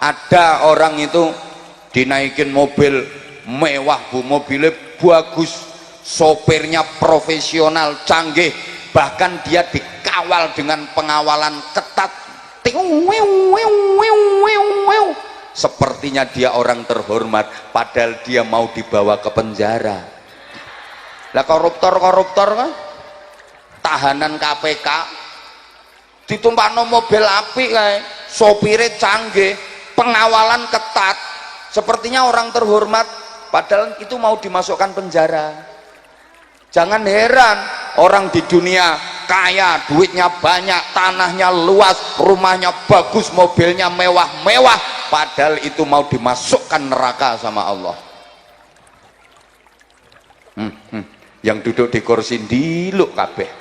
Ada orang itu dinaikin mobil mewah bu, mobilnya bagus, sopirnya profesional, canggih, bahkan dia dikawal dengan pengawalan ketat, sepertinya dia orang terhormat, padahal dia mau dibawa ke penjara. Lah koruptor kan tahanan KPK ditumpahno mobil apik kae, sopire canggih, pengawalan ketat, sepertinya orang terhormat, padahal itu mau dimasukkan penjara. Jangan heran orang di dunia kaya, duitnya banyak, tanahnya luas, rumahnya bagus, mobilnya mewah-mewah, padahal itu mau dimasukkan neraka sama Allah. Yang duduk di kursi diluk kabeh.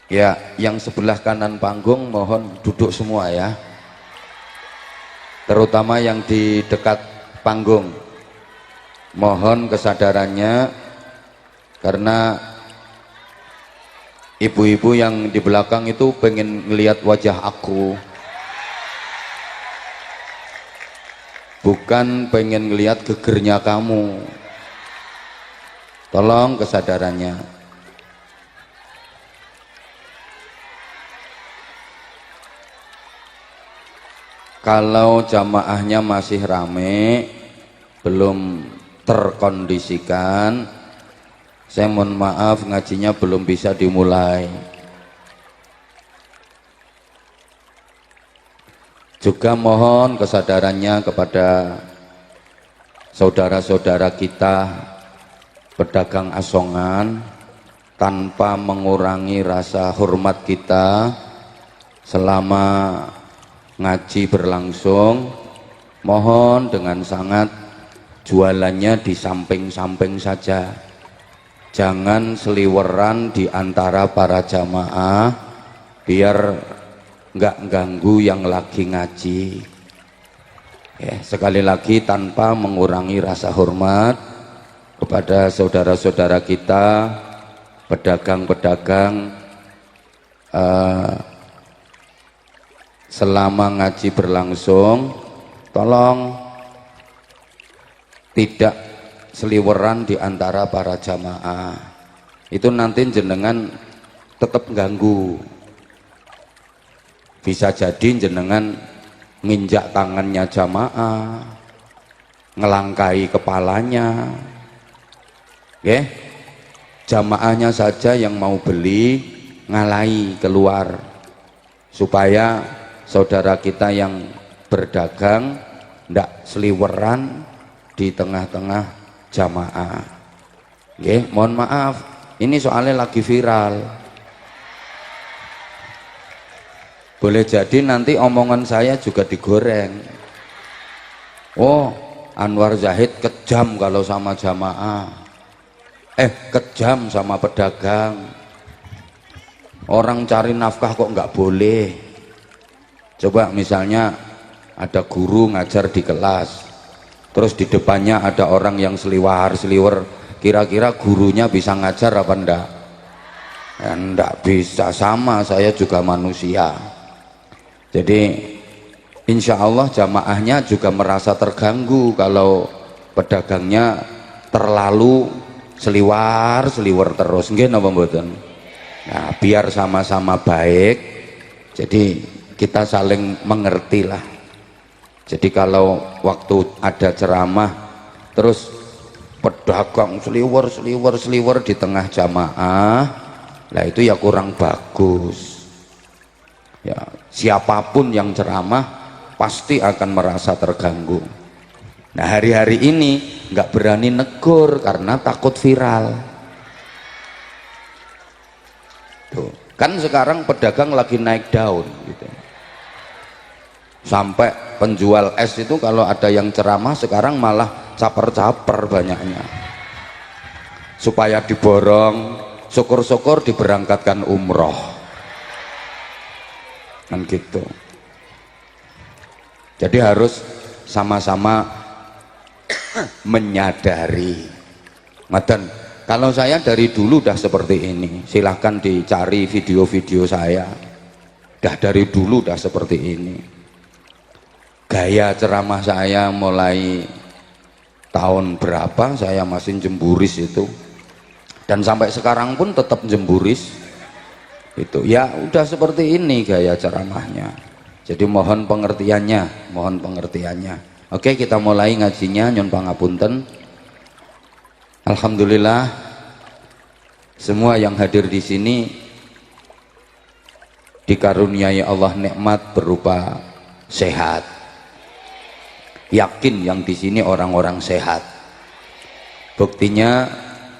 Ya, yang sebelah kanan panggung mohon duduk semua ya, terutama yang di dekat panggung, mohon kesadarannya, karena ibu-ibu yang di belakang itu pengen ngelihat wajah aku, bukan pengen ngelihat gegernya kamu. Tolong kesadarannya. Kalau jamaahnya masih rame, belum terkondisikan, saya mohon maaf, ngajinya belum bisa dimulai. Juga mohon kesadarannya kepada saudara-saudara kita pedagang asongan, tanpa mengurangi rasa hormat kita selama ngaji berlangsung, mohon dengan sangat jualannya di samping-samping saja, jangan seliweran di antara para jamaah, biar nggak ganggu yang lagi ngaji. Ya, sekali lagi tanpa mengurangi rasa hormat kepada saudara-saudara kita pedagang-pedagang, selama ngaji berlangsung tolong tidak seliweran di antara para jamaah, itu nanti jenengan tetap ganggu, bisa jadi jenengan nginjak tangannya jamaah, ngelangkai kepalanya, ya. Jamaahnya saja yang mau beli ngalai keluar, supaya saudara kita yang berdagang ndak seliweran di tengah-tengah jamaah. Nggih, mohon maaf, ini soalnya lagi viral. Boleh jadi nanti omongan saya juga digoreng. Oh, Anwar Zahid kejam kalau sama jamaah. Kejam sama pedagang. Orang cari nafkah kok nggak boleh. Coba misalnya ada guru ngajar di kelas, terus di depannya ada orang yang seliwer, kira-kira gurunya bisa ngajar apa enggak? Ya, enggak bisa, sama saya juga manusia. Jadi insya Allah jamaahnya juga merasa terganggu kalau pedagangnya terlalu seliwer terus. Nggih napa mboten? Nah, biar sama-sama baik, jadi kita saling mengerti lah. Jadi kalau waktu ada ceramah terus pedagang seliwer di tengah jamaah, lah itu ya kurang bagus. Ya, siapapun yang ceramah pasti akan merasa terganggu. Nah, hari-hari ini nggak berani negur karena takut viral. Tuh, kan sekarang pedagang lagi naik daun gitu. Sampai penjual es itu kalau ada yang ceramah sekarang malah caper-caper banyaknya, supaya diborong, syukur-syukur diberangkatkan umroh kan gitu. Jadi harus sama-sama menyadari. Madan, kalau saya dari dulu udah seperti ini, silahkan dicari video-video saya. Dah dari dulu dah seperti ini. Gaya ceramah saya mulai tahun berapa saya masih jemburis itu, dan sampai sekarang pun tetap jemburis itu ya, udah seperti ini gaya ceramahnya. Jadi mohon pengertiannya, mohon pengertiannya. Oke, kita mulai ngajinya. Nyun pangapunten. Alhamdulillah semua yang hadir di sini dikaruniai Allah nikmat berupa sehat. Yakin yang di sini orang-orang sehat. Buktinya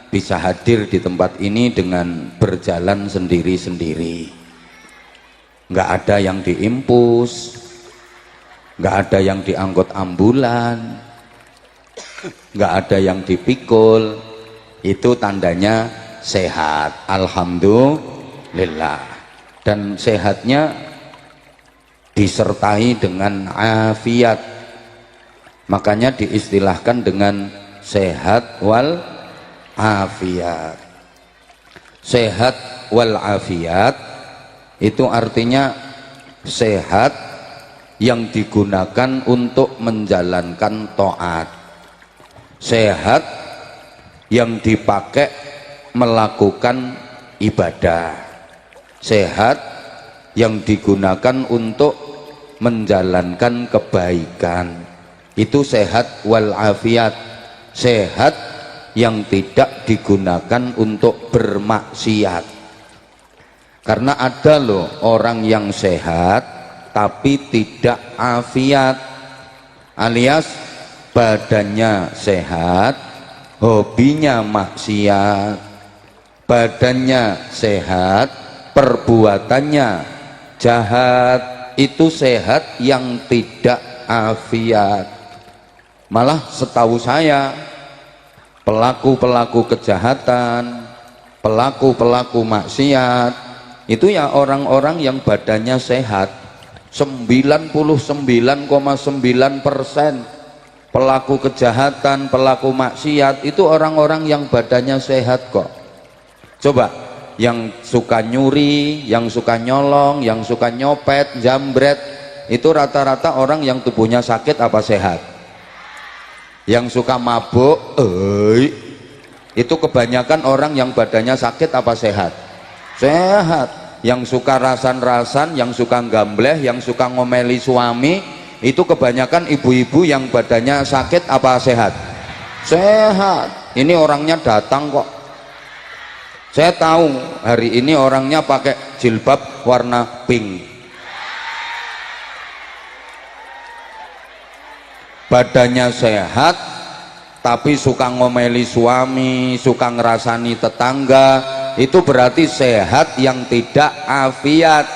bisa hadir di tempat ini dengan berjalan sendiri-sendiri. Nggak ada yang diimpus, nggak ada yang diangkut ambulan, nggak ada yang dipikul. Itu tandanya sehat. Alhamdulillah. Dan sehatnya disertai dengan afiat. Makanya diistilahkan dengan sehat wal afiat. Sehat wal afiat itu artinya sehat yang digunakan untuk menjalankan taat, sehat yang dipakai melakukan ibadah, sehat yang digunakan untuk menjalankan kebaikan. Itu sehat wal afiat. Sehat yang tidak digunakan untuk bermaksiat. Karena ada loh orang yang sehat tapi tidak afiat, alias badannya sehat, hobinya maksiat. Badannya sehat, perbuatannya jahat. Itu sehat yang tidak afiat. Malah setahu saya pelaku-pelaku kejahatan, pelaku-pelaku maksiat itu ya orang-orang yang badannya sehat. 99,9% pelaku kejahatan, pelaku maksiat itu orang-orang yang badannya sehat kok. Coba yang suka nyuri, yang suka nyolong, yang suka nyopet, jambret, itu rata-rata orang yang tubuhnya sakit apa sehat? Yang suka mabuk, itu kebanyakan orang yang badannya sakit apa sehat? Sehat. Yang suka rasan-rasan, yang suka gambleh, yang suka ngomeli suami, itu kebanyakan ibu-ibu yang badannya sakit apa sehat? Sehat. Ini orangnya datang kok. Saya tahu hari ini orangnya pakai jilbab warna pink. Badannya sehat tapi suka ngomeli suami, suka ngerasani tetangga, itu berarti sehat yang tidak afiat.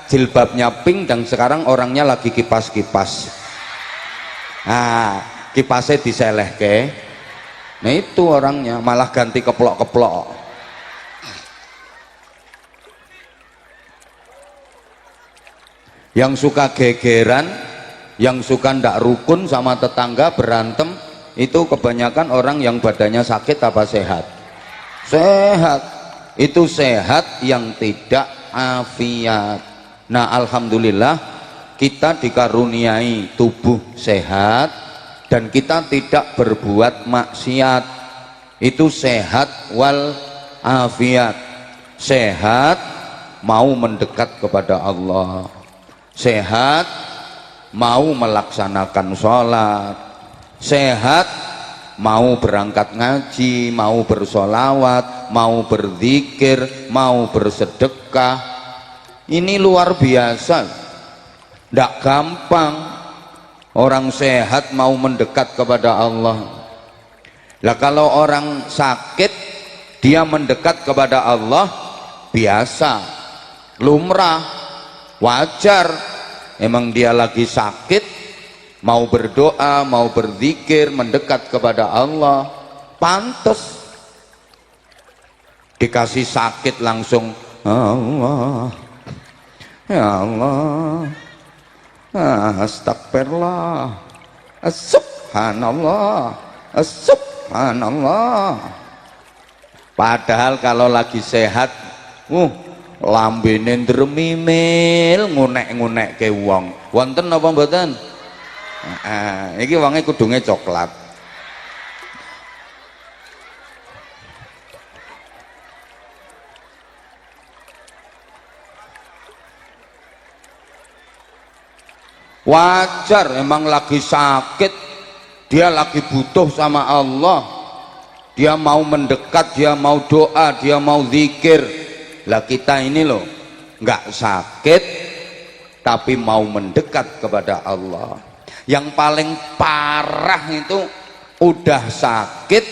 Jilbabnya pink dan sekarang orangnya lagi kipas-kipas. Nah, kipasnya diselehke. Nah itu orangnya malah ganti keplok-keplok. Yang suka gegeran, yang suka ndak rukun sama tetangga, berantem, itu kebanyakan orang yang badannya sakit apa sehat? Sehat. Itu sehat yang tidak afiat. Nah alhamdulillah kita dikaruniai tubuh sehat dan kita tidak berbuat maksiat. Itu sehat wal afiat. Sehat mau mendekat kepada Allah, sehat mau melaksanakan sholat, sehat mau berangkat ngaji, mau bersolawat, mau berzikir, mau bersedekah. Ini luar biasa, tidak gampang orang sehat mau mendekat kepada Allah. Lah kalau orang sakit dia mendekat kepada Allah biasa, lumrah, wajar. Emang dia lagi sakit, mau berdoa, mau berzikir, mendekat kepada Allah, pantas. Dikasih sakit langsung Allah, ya Allah, astagfirullah, subhanallah, subhanallah. Padahal kalau lagi sehat, lambene ndremimil ngunek-ngunekke wong. Wonten apa mboten? Iki wonge kudunge coklat. Wajar, emang lagi sakit, dia lagi butuh sama Allah, dia mau mendekat, dia mau doa, dia mau zikir. Lah kita ini loh nggak sakit tapi mau mendekat kepada Allah. Yang paling parah itu udah sakit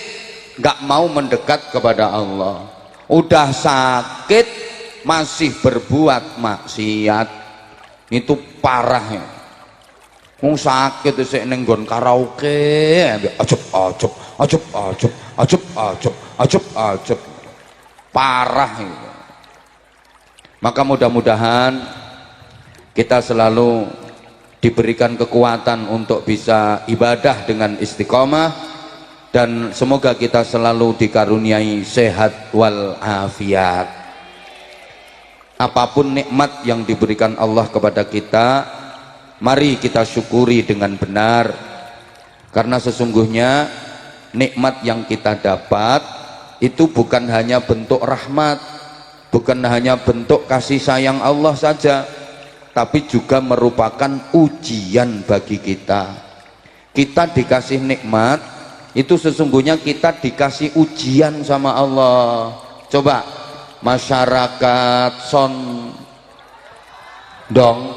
nggak mau mendekat kepada Allah, udah sakit masih berbuat maksiat, itu parah ya. Wong sakit sik ning nggon karaoke, ajep. Parah itu. Maka mudah-mudahan kita selalu diberikan kekuatan untuk bisa ibadah dengan istiqomah, dan semoga kita selalu dikaruniai sehat wal afiat. Apapun nikmat yang diberikan Allah kepada kita, mari kita syukuri dengan benar, karena sesungguhnya nikmat yang kita dapat itu bukan hanya bentuk rahmat, bukan hanya bentuk kasih sayang Allah saja, tapi juga merupakan ujian bagi kita. Kita dikasih nikmat itu sesungguhnya kita dikasih ujian sama Allah. Coba masyarakat Sondong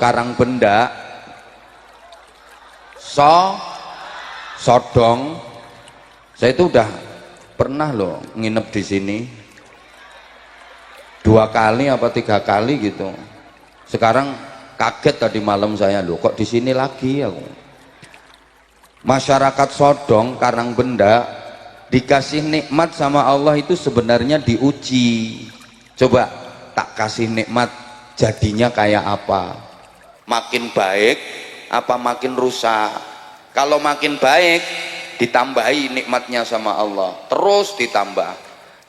Karangbenda Sodong, saya itu udah pernah loh nginep di sini 2 kali apa 3 kali gitu. Sekarang kaget tadi malam saya, loh kok di sini lagi aku. Masyarakat Sodong Karangbenda dikasih nikmat sama Allah itu sebenarnya diuji. Coba tak kasih nikmat jadinya kayak apa? Makin baik apa makin rusak? Kalau makin baik ditambahi nikmatnya sama Allah, terus ditambah.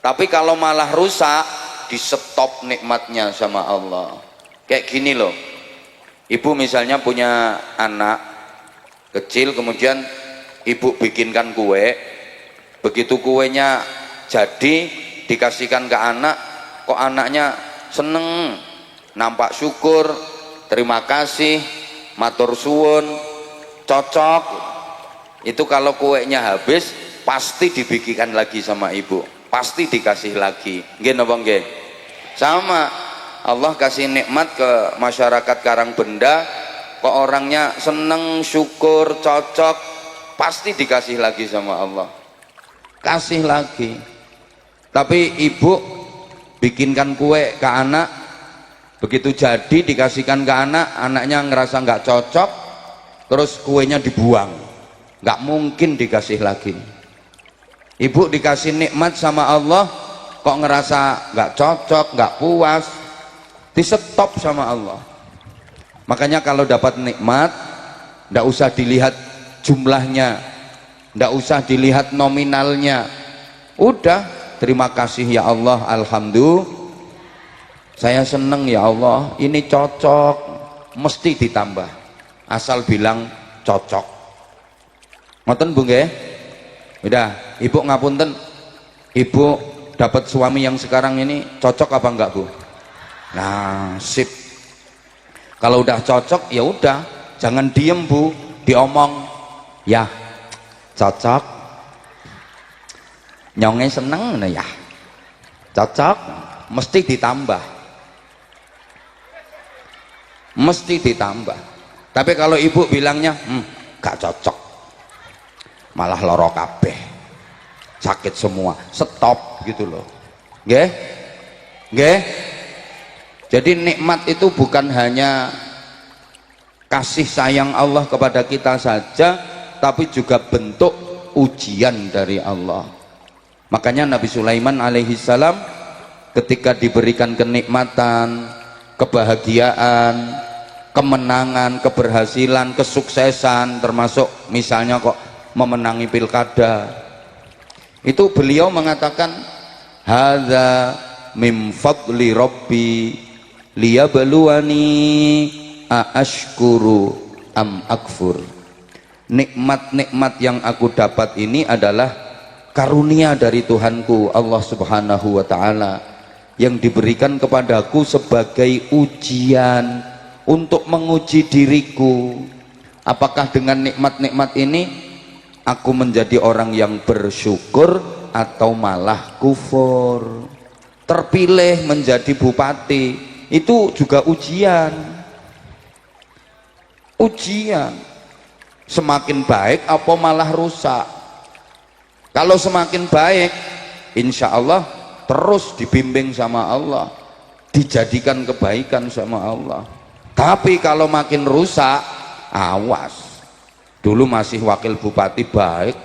Tapi kalau malah rusak, di stop nikmatnya sama Allah. Kayak gini loh, ibu misalnya punya anak kecil, kemudian ibu bikinkan kue, begitu kuenya jadi dikasihkan ke anak, kok anaknya seneng, nampak syukur, terima kasih, matur suwun, cocok. Itu kalau kuenya habis pasti dibikinkan lagi sama ibu, pasti dikasih lagi. Nggih napa nggih? Sama, Allah kasih nikmat ke masyarakat Karangbenda, kok orangnya seneng, syukur, cocok, pasti dikasih lagi sama Allah, kasih lagi. Tapi ibu bikinkan kue ke anak, begitu jadi dikasihkan ke anak, anaknya ngerasa nggak cocok, terus kuenya dibuang, nggak mungkin dikasih lagi. Ibu dikasih nikmat sama Allah, kok ngerasa nggak cocok, nggak puas, di stop sama Allah. Makanya kalau dapat nikmat, nggak usah dilihat jumlahnya, nggak usah dilihat nominalnya, udah terima kasih ya Allah, alhamdulillah, saya seneng ya Allah, ini cocok, mesti ditambah, asal bilang cocok. Ngoten Bu nggih? Udah, ibu ngapunten, ibu dapat suami yang sekarang ini cocok apa enggak Bu? Nah, sip. Kalau udah cocok ya udah, jangan diem Bu, diomong. Ya, cocok. Nyonge seneng ya. Cocok, mesti ditambah. Mesti ditambah. Tapi kalau ibu bilangnya, gak cocok, malah loro kabeh, sakit semua, stop gitu loh. Nggih? Nggih? Jadi nikmat itu bukan hanya kasih sayang Allah kepada kita saja, tapi juga bentuk ujian dari Allah. Makanya Nabi Sulaiman alaihissalam ketika diberikan kenikmatan, kebahagiaan, kemenangan, keberhasilan, kesuksesan, termasuk misalnya kok memenangi pilkada, itu beliau mengatakan hadza min fadli rabbi liyabluwani aashkuru am akfur. Nikmat-nikmat yang aku dapat ini adalah karunia dari Tuhanku Allah Subhanahu wa taala yang diberikan kepadaku sebagai ujian untuk menguji diriku. Apakah dengan nikmat-nikmat ini aku menjadi orang yang bersyukur atau malah kufur? Terpilih menjadi bupati itu juga ujian. Ujian. Semakin baik apa malah rusak? Kalau semakin baik, insya Allah terus dibimbing sama Allah, dijadikan kebaikan sama Allah. Tapi kalau makin rusak, awas. Dulu masih wakil bupati baik,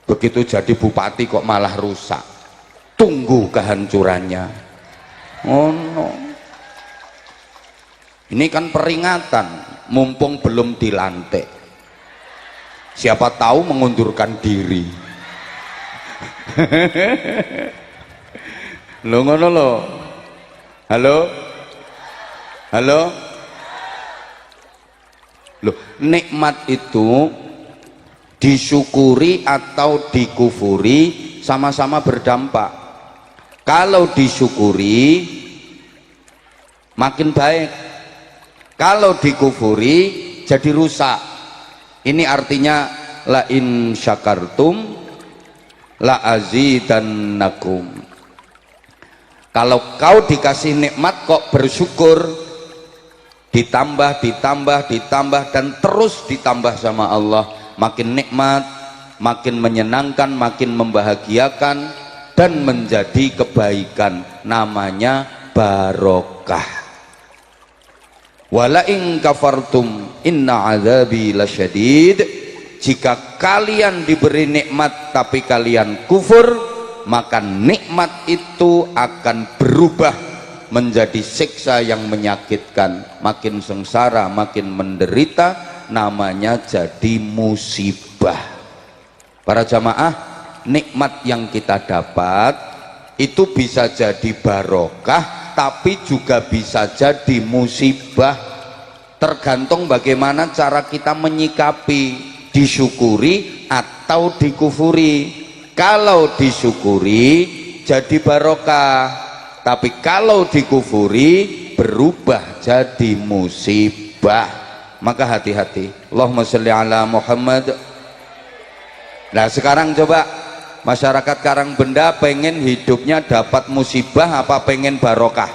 begitu jadi bupati kok malah rusak. Tunggu kehancurannya. Oh no. Ini kan peringatan, mumpung belum dilantik. Siapa tahu mengundurkan diri. Lo ngono lo. Halo? Halo? Loh, nikmat itu disyukuri atau dikufuri sama-sama berdampak. Kalau disyukuri makin baik, kalau dikufuri jadi rusak. Ini artinya la in syakartum la azidannakum. Kalau kau dikasih nikmat kok bersyukur, ditambah dan terus ditambah sama Allah, makin nikmat, makin menyenangkan, makin membahagiakan dan menjadi kebaikan, namanya barokah. Wala in kafartum inna azabi lasyadid. Jika kalian diberi nikmat tapi kalian kufur, maka nikmat itu akan berubah menjadi siksa yang menyakitkan, makin sengsara, makin menderita, namanya jadi musibah. Para jamaah, nikmat yang kita dapat itu bisa jadi barokah tapi juga bisa jadi musibah, tergantung bagaimana cara kita menyikapi, disyukuri atau dikufuri. Kalau disyukuri jadi barokah, tapi kalau dikufuri berubah jadi musibah. Maka hati-hati. Allahumma sholli ala Muhammad. Nah sekarang coba masyarakat Karangbenda pengen hidupnya dapat musibah apa pengen barokah?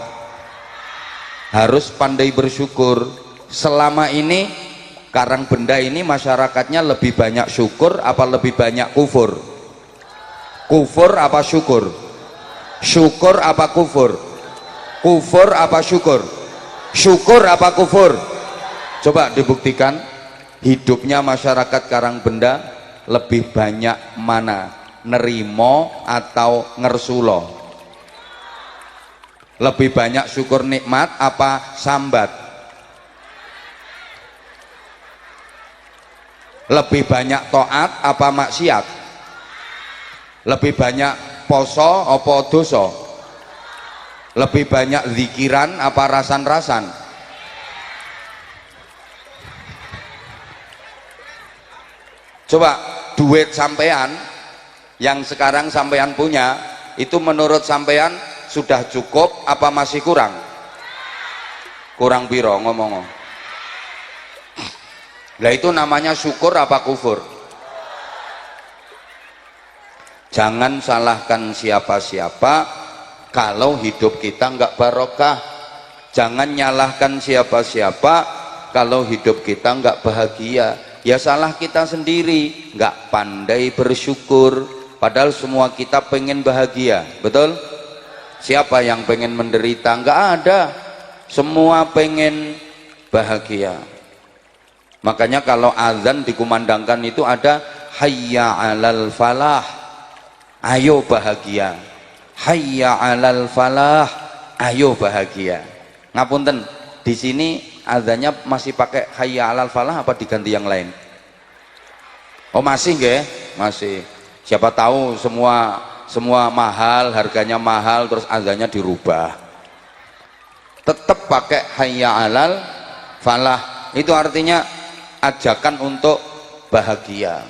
Harus pandai bersyukur. Selama ini Karangbenda ini masyarakatnya lebih banyak syukur apa lebih banyak kufur? Kufur apa syukur? Syukur apa kufur? Kufur apa syukur? Syukur apa kufur? Coba dibuktikan hidupnya masyarakat Karangbenda lebih banyak mana? Nerimo atau ngersulo? Lebih banyak syukur nikmat apa sambat? Lebih banyak taat apa maksiat? Lebih banyak poso apa dosa? Lebih banyak zikiran apa rasan-rasan? Coba duit sampean yang sekarang sampean punya itu menurut sampean sudah cukup apa masih kurang? Kurang piro ngomong. Lah itu namanya syukur apa kufur? Jangan salahkan siapa-siapa kalau hidup kita enggak barokah. Jangan nyalahkan siapa-siapa kalau hidup kita enggak bahagia. Ya salah kita sendiri, enggak pandai bersyukur. Padahal semua kita pengen bahagia, betul? Siapa yang pengen menderita? Enggak ada. Semua pengen bahagia. Makanya kalau azan dikumandangkan itu ada hayya 'alal falah. Ayo bahagia. Hayya 'alal falah. Ayo bahagia. Ngapunten, di sini azannya masih pakai hayya 'alal falah apa diganti yang lain? Oh masih nggih? Masih. Siapa tahu semua mahal, harganya mahal terus azannya dirubah. tetap pakai hayya alal falah. Itu artinya ajakan untuk bahagia,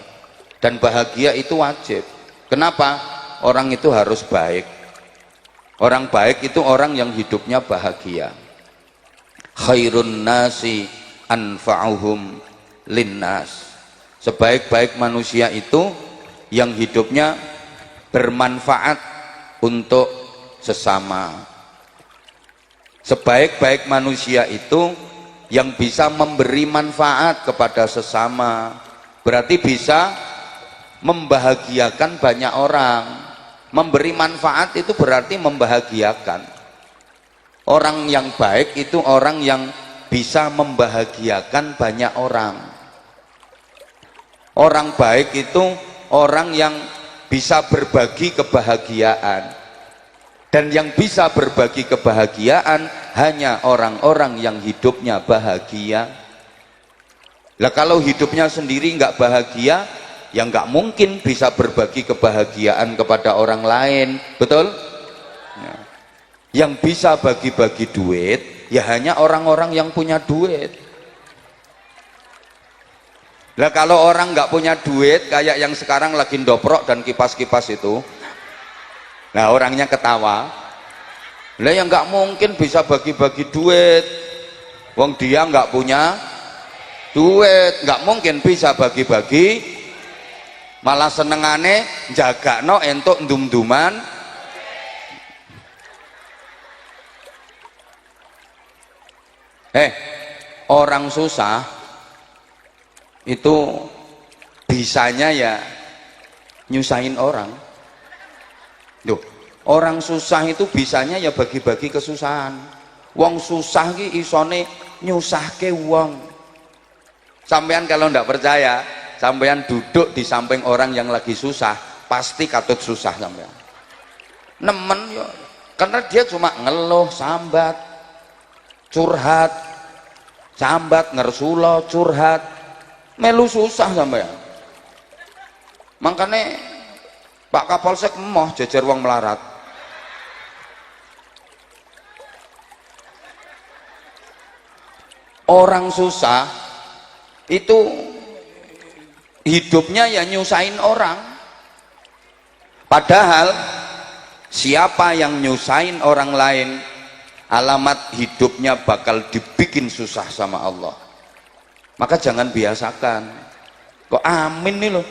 dan bahagia itu wajib. Kenapa? Orang itu harus baik. Orang baik itu orang yang hidupnya bahagia. Khairun nasi anfa'uhum linnas. Sebaik-baik manusia itu yang hidupnya bermanfaat untuk sesama. Sebaik-baik manusia itu yang bisa memberi manfaat kepada sesama, berarti bisa membahagiakan banyak orang. Memberi manfaat itu berarti membahagiakan. Orang yang baik itu orang yang bisa membahagiakan banyak orang. Orang baik itu orang yang bisa berbagi kebahagiaan. Dan yang bisa berbagi kebahagiaan hanya orang-orang yang hidupnya bahagia. Lah kalau hidupnya sendiri nggak bahagia, ya nggak mungkin bisa berbagi kebahagiaan kepada orang lain, betul? Ya. Yang bisa bagi-bagi duit ya hanya orang-orang yang punya duit. Lah kalau orang nggak punya duit kayak yang sekarang lagi ndoprok dan kipas-kipas itu, nah orangnya ketawa. Lah yang nggak mungkin bisa bagi-bagi duit, wong dia nggak punya duit, nggak mungkin bisa bagi-bagi. Malah senengane jagakno entuk ndum-nduman. Orang susah itu bisanya ya nyusahin orang. Duh, orang susah itu bisanya ya bagi-bagi kesusahan. Wong susah ki isone nyusahke wong. Sampean kalau ndak percaya, sampean duduk di samping orang yang lagi susah, pasti katut susah sampean. Nemen yo, karena dia cuma ngeluh, sambat, curhat, sambat, ngersulo, curhat, melu susah sampean. Makanya Pak Kapolsek emoh jejer wong melarat. Orang susah itu hidupnya ya nyusahin orang. Padahal siapa yang nyusahin orang lain, alamat hidupnya bakal dibikin susah sama Allah. Maka jangan biasakan. Kok amin nih loh.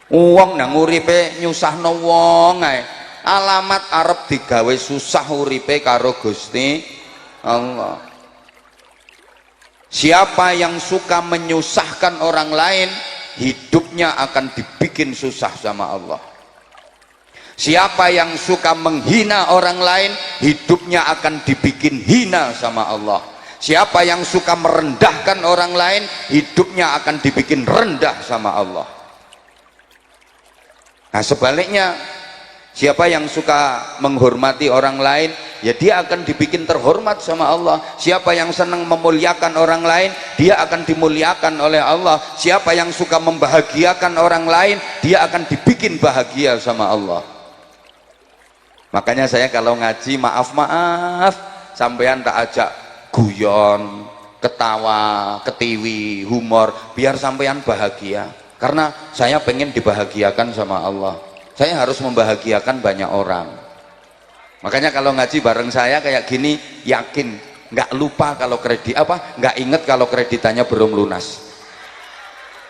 Wong nang uripe nyusahno wong ae. Alamat arep digawe susah uripe karo Gusti Allah. Siapa yang suka menyusahkan orang lain, hidupnya akan dibikin susah sama Allah. Siapa yang suka menghina orang lain, hidupnya akan dibikin hina sama Allah. Siapa yang suka merendahkan orang lain, hidupnya akan dibikin rendah sama Allah. Nah sebaliknya, siapa yang suka menghormati orang lain, ya dia akan dibikin terhormat sama Allah. Siapa yang senang memuliakan orang lain, dia akan dimuliakan oleh Allah. Siapa yang suka membahagiakan orang lain, dia akan dibikin bahagia sama Allah. Makanya saya kalau ngaji, maaf sampean tak ajak guyon, ketawa, ketiwi, humor, biar sampean bahagia. Karena saya pengen dibahagiakan sama Allah. Saya harus membahagiakan banyak orang. Makanya kalau ngaji bareng saya kayak gini, yakin nggak lupa kalau kredit nggak inget kalau kreditannya belum lunas.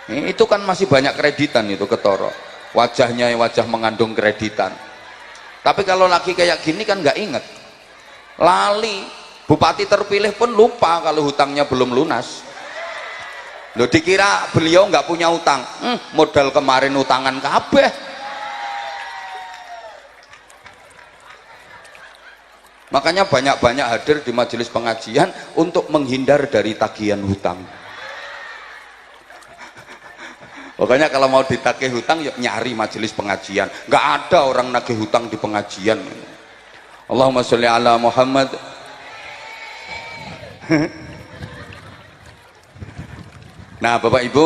Itu kan masih banyak kreditan itu ketoro. Wajahnya wajah mengandung kreditan. Tapi kalau lagi kayak gini kan nggak inget. Lali, bupati terpilih pun lupa kalau hutangnya belum lunas. Loh dikira beliau nggak punya utang, modal kemarin utangan kabeh. Makanya banyak-banyak hadir di majelis pengajian untuk menghindar dari tagihan hutang. Pokoknya kalau mau ditagih hutang yuk nyari majelis pengajian. Nggak ada orang nagih hutang di pengajian. Allahumma sholli ala Muhammad. Nah Bapak Ibu,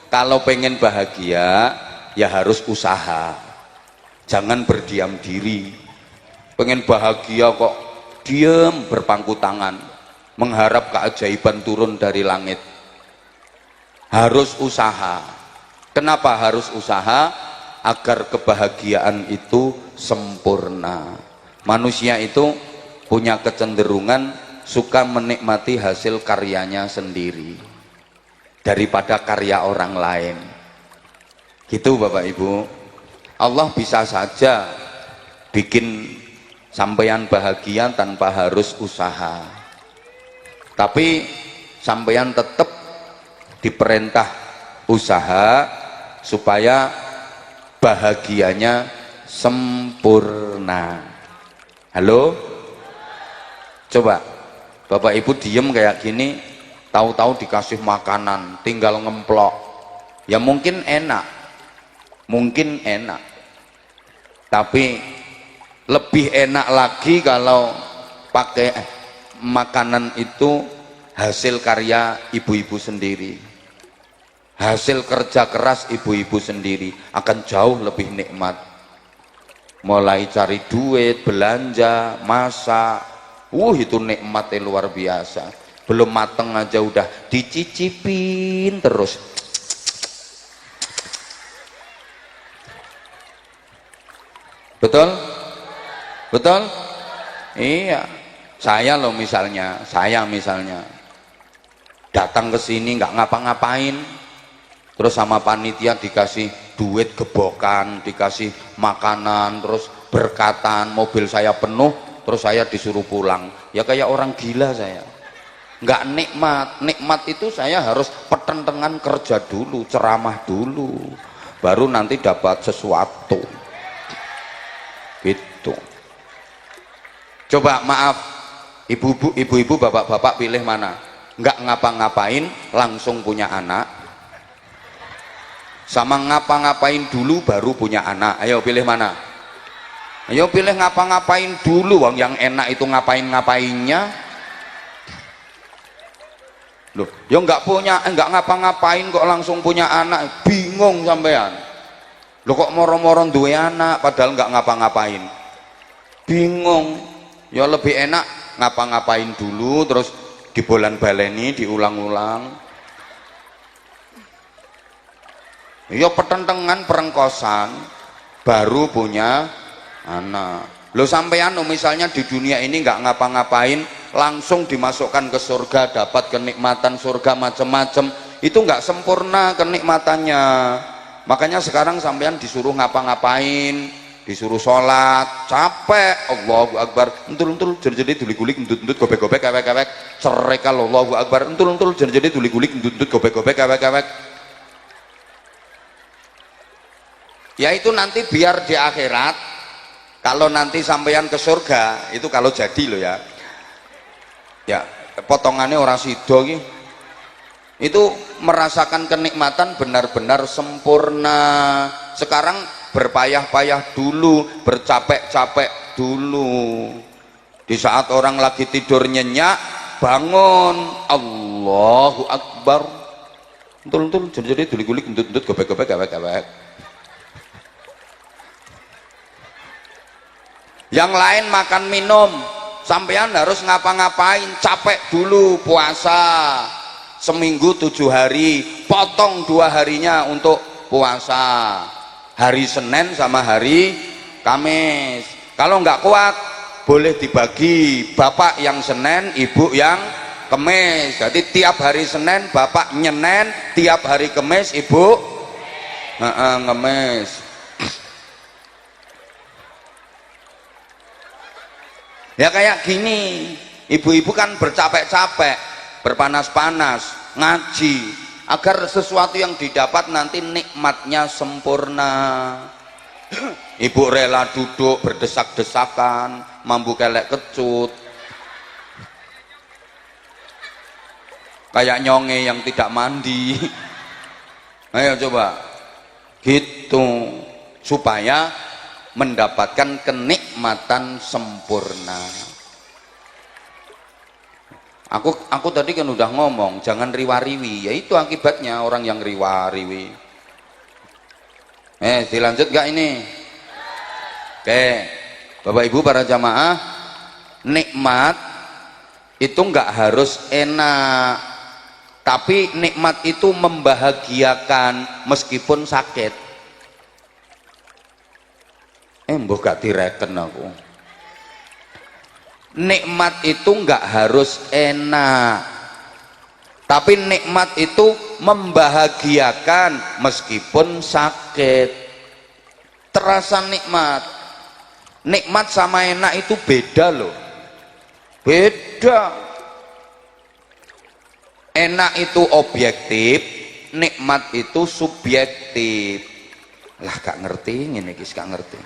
kalau pengen bahagia ya harus usaha, jangan berdiam diri. pengen bahagia kok diem berpangku tangan mengharap keajaiban turun dari langit. Harus usaha. Kenapa harus usaha? Agar kebahagiaan itu sempurna. Manusia itu punya kecenderungan suka menikmati hasil karyanya sendiri daripada karya orang lain. Gitu Bapak Ibu. Allah bisa saja bikin sampeyan bahagia tanpa harus usaha, tapi sampeyan tetap diperintah usaha supaya bahagianya sempurna. Halo? Coba Bapak Ibu diem kayak gini, tahu-tahu dikasih makanan tinggal ngemplok, ya mungkin enak, tapi lebih enak lagi kalau pakai makanan itu hasil karya ibu-ibu sendiri, hasil kerja keras ibu-ibu sendiri, akan jauh lebih nikmat. Mulai cari duit, belanja, masak, itu nikmatnya luar biasa. Belum mateng aja udah dicicipin terus. Betul? Betul? Iya. Saya misalnya datang ke sini nggak ngapa-ngapain, terus sama panitia dikasih duit gebokan, dikasih makanan, terus berkatan, mobil saya penuh, terus saya disuruh pulang, ya kayak orang gila saya. Nggak nikmat. Nikmat itu saya harus pertentangan kerja dulu, ceramah dulu, baru nanti dapat sesuatu gitu. Coba maaf, ibu-ibu, bapak-bapak, pilih mana? Nggak ngapa-ngapain langsung punya anak, sama ngapa-ngapain dulu baru punya anak? Ayo pilih mana? Ayo pilih ngapa-ngapain dulu, wong yang enak itu ngapain-ngapainnya. Loh, ya nggak ngapa-ngapain kok langsung punya anak, bingung sampean. Loh kok moro-moro duwe anak padahal nggak ngapa-ngapain, bingung. Ya lebih enak ngapa-ngapain dulu terus dibolan-baleni, diulang-ulang. Ya pertentangan perengkosan baru punya anak. Lo sampean misalnya di dunia ini nggak ngapa-ngapain langsung dimasukkan ke surga, dapat kenikmatan surga macam-macam, itu nggak sempurna kenikmatannya. Makanya sekarang sampean disuruh ngapa-ngapain, disuruh sholat, capek, Allahu Akbar, entul-entul jadi duli-gulik, endut-endut, gobek-gobek, kewek-kewek, cerai kalau Allahu Akbar, entul-entul jadi duli-gulik, endut-endut, gobek-gobek, kewek-kewek. Ya itu nanti biar di akhirat, kalau nanti sampean ke surga, itu kalau jadi loh ya, ya potongannya orang sido gitu, itu merasakan kenikmatan benar-benar sempurna. Sekarang berpayah-payah dulu, bercapek-capek dulu. Di saat orang lagi tidur nyenyak, bangun, Allahu Akbar, entul-entul jadi duli-gulik, endut-endut, gobek-gobek, kewek-kewek. Yang lain makan minum, sampean harus ngapa-ngapain, capek dulu, puasa seminggu 7 hari, potong 2 harinya untuk puasa, hari Senin sama hari Kamis. Kalau nggak kuat boleh dibagi, bapak yang Senin, ibu yang Kamis. Jadi tiap hari Senin bapak nyenen, tiap hari Kamis ibu ngemis. Ya kayak gini, ibu-ibu kan bercapek-capek, berpanas-panas, ngaji, agar sesuatu yang didapat nanti nikmatnya sempurna. Ibu rela duduk berdesak-desakan, mambu kelek kecut, kayak nyonge yang tidak mandi. Ayo coba gitu, supaya mendapatkan kenikmatan sempurna. Aku tadi kan udah ngomong jangan riwa-riwi, ya itu akibatnya orang yang riwa-riwi. Dilanjut gak ini? Oke, Bapak Ibu para jamaah, nikmat itu enggak harus enak, tapi nikmat itu membahagiakan meskipun sakit. Mbok gak direken aku. Nikmat itu enggak harus enak, tapi nikmat itu membahagiakan meskipun sakit. Terasa nikmat. Nikmat sama enak itu beda loh. Beda. Enak itu objektif, nikmat itu subjektif. Lah gak ngerti, ini guys gak ngerti.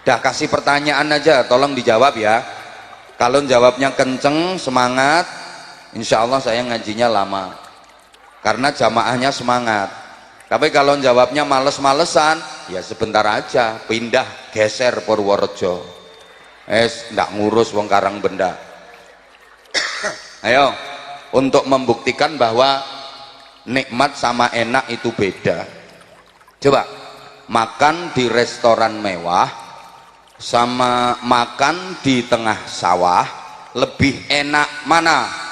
Dah kasih pertanyaan aja, tolong dijawab ya. Kalau jawabnya kenceng, semangat, insya Allah saya ngajinya lama. Karena jamaahnya semangat. Tapi kalau jawabnya males-malesan, ya sebentar aja, pindah, geser Purworejo. Ndak ngurus wong Karang Benda. Ayo, untuk membuktikan bahwa nikmat sama enak itu beda. Coba, makan di restoran mewah sama makan di tengah sawah, lebih enak mana?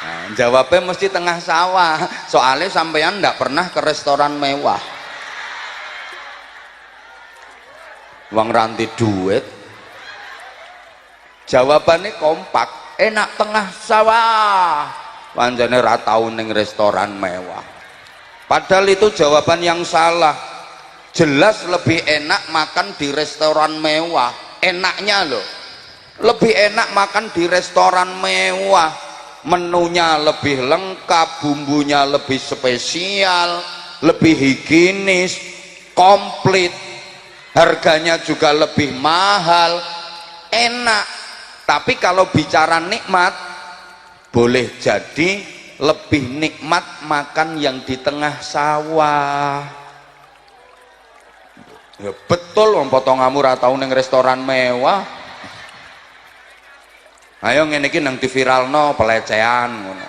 Nah, jawabnya mesti tengah sawah, soalnya sampean ndak pernah ke restoran mewah. Wong ranti duit. Jawabannya kompak, enak tengah sawah. Pancene ra tau ning restoran mewah. Padahal itu jawaban yang salah. Jelas lebih enak makan di restoran mewah. Enaknya loh, lebih enak makan di restoran mewah. Menunya lebih lengkap, bumbunya lebih spesial, lebih higienis, komplit, harganya juga lebih mahal, enak. Tapi kalau bicara nikmat, boleh jadi lebih nikmat makan yang di tengah sawah. Ya betul, wong potonganmu ra tau ning restoran mewah. Ayo ngene iki nang diviralno pelecehan ngono.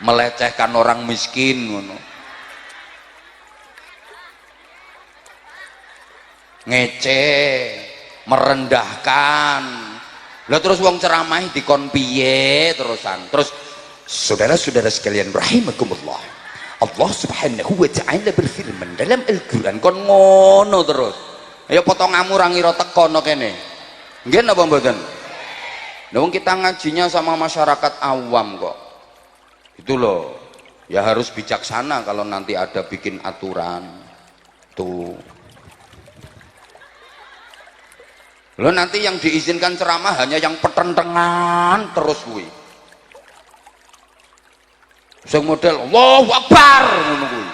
Melecehkan orang miskin ngono. Ngece, merendahkan. Lah terus wong ceramah dikon piye terusan. Terus saudara-saudara sekalian rahimakumullah. Allah Subhanahu wa taala berfirman dalam Al-Qur'an kon ngono terus. Ayo potonganmu ra ngira teko no kene. Nggih napa mboten? Nah, kita ngajinya sama masyarakat awam kok. Itu loh. Ya harus bijaksana kalau nanti ada bikin aturan. Tuh. Loh nanti yang diizinkan ceramah hanya yang petentengan terus kuwi. Sing model Allahu Akbar ngono kuwi.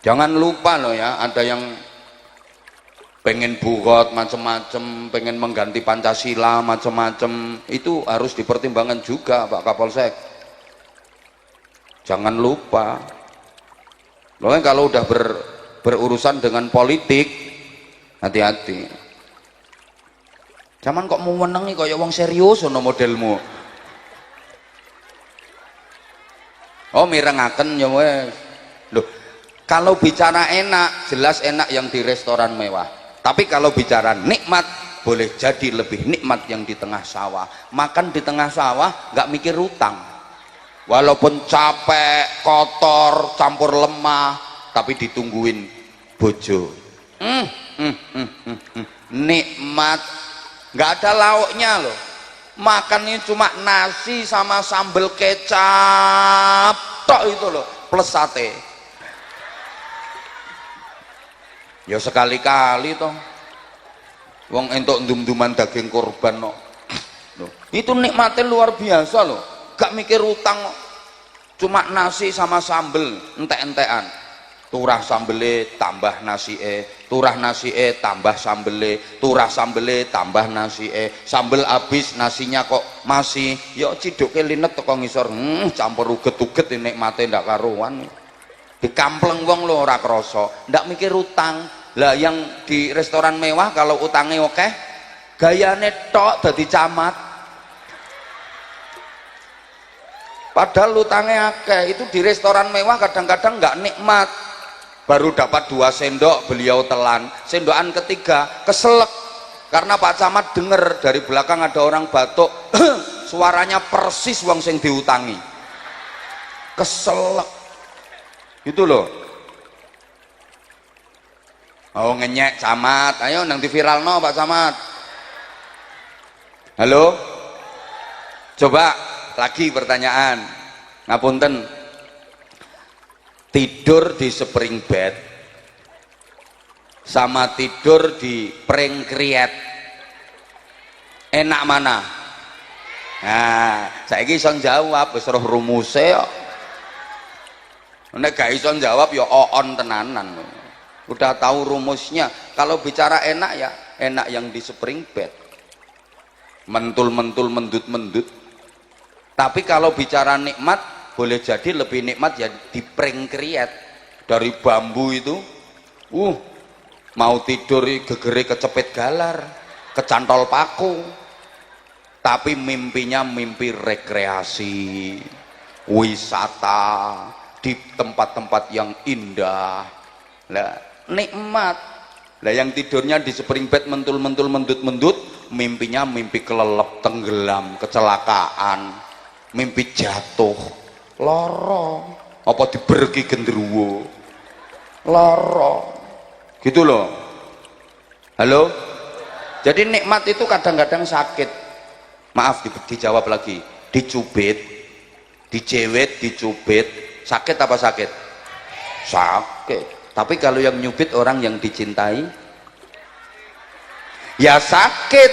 Jangan lupa loh ya, ada yang pengen bugot macem-macem, pengen mengganti Pancasila macem-macem, itu harus dipertimbangkan juga Pak Kapolsek. Jangan lupa. Loh kalau udah berurusan dengan politik, hati-hati. Zaman kok mau menengi kaya wong serius ono modelmu. Oh mirengaken ya wes. Loh, kalau bicara enak, jelas enak yang di restoran mewah. Tapi kalau bicara nikmat, boleh jadi lebih nikmat yang di tengah sawah. Makan di tengah sawah nggak mikir utang. Walaupun capek, kotor, campur lemah, tapi ditungguin bojo. Nikmat, nggak ada lauknya loh. Makannya cuma nasi sama sambal kecap, tok itu loh, plus sate. Ya sekali-kali toh. Wong entuk ndum-nduman daging korban no. Loh, itu nikmatnya luar biasa loh. Gak mikir utang, cuma nasi sama sambel, entek-entekan. Turah sambele tambah nasi turah nasi tambah sambele, turah sambele tambah nasi sambel habis nasinya kok masih. Ya ciduke linet teko ngisor, campur uget-uget nikmate ndak karuan. Dikampleng wong lho ora krasa, ndak mikir utang. Lah yang di restoran mewah kalau utangnya oke, gayane tok dadi camat. Padahal utangnya akeh. Itu di restoran mewah kadang-kadang nggak nikmat. baru dapat 2 sendok beliau telan, sendokan ketiga keselak karena Pak Camat dengar dari belakang ada orang batuk suaranya persis wong sing diutangi, keselak gitu loh. Oh ngenyek Camat, ayo nang di viral no Pak Camat. Halo, coba lagi pertanyaan, ngapunten, tidur di spring bed sama tidur di pring kriet enak mana? Nah saiki iso jawab wis roh rumuse kok. Nek gak iso jawab ya oon tenanan, udah tahu rumusnya. Kalau bicara enak ya enak yang di spring bed, mentul-mentul mendut-mendut. Tapi kalau bicara nikmat boleh jadi lebih nikmat ya di pring kriet dari bambu itu. Mau tidur gegere kecepit galar, kecantol paku, tapi mimpinya mimpi rekreasi, wisata di tempat-tempat yang indah. Lah nikmat. Lah yang tidurnya di spring bed mentul-mentul mendut-mendut, mimpinya mimpi kelelep, tenggelam, kecelakaan, mimpi jatuh, loro, apa dibergi gendruwo, loro, gitu loh. Halo, jadi nikmat itu kadang-kadang sakit. Maaf dijawab lagi, dicubit, dicewet, dicubit, sakit apa sakit? Sakit. Tapi kalau yang nyubit orang yang dicintai ya sakit,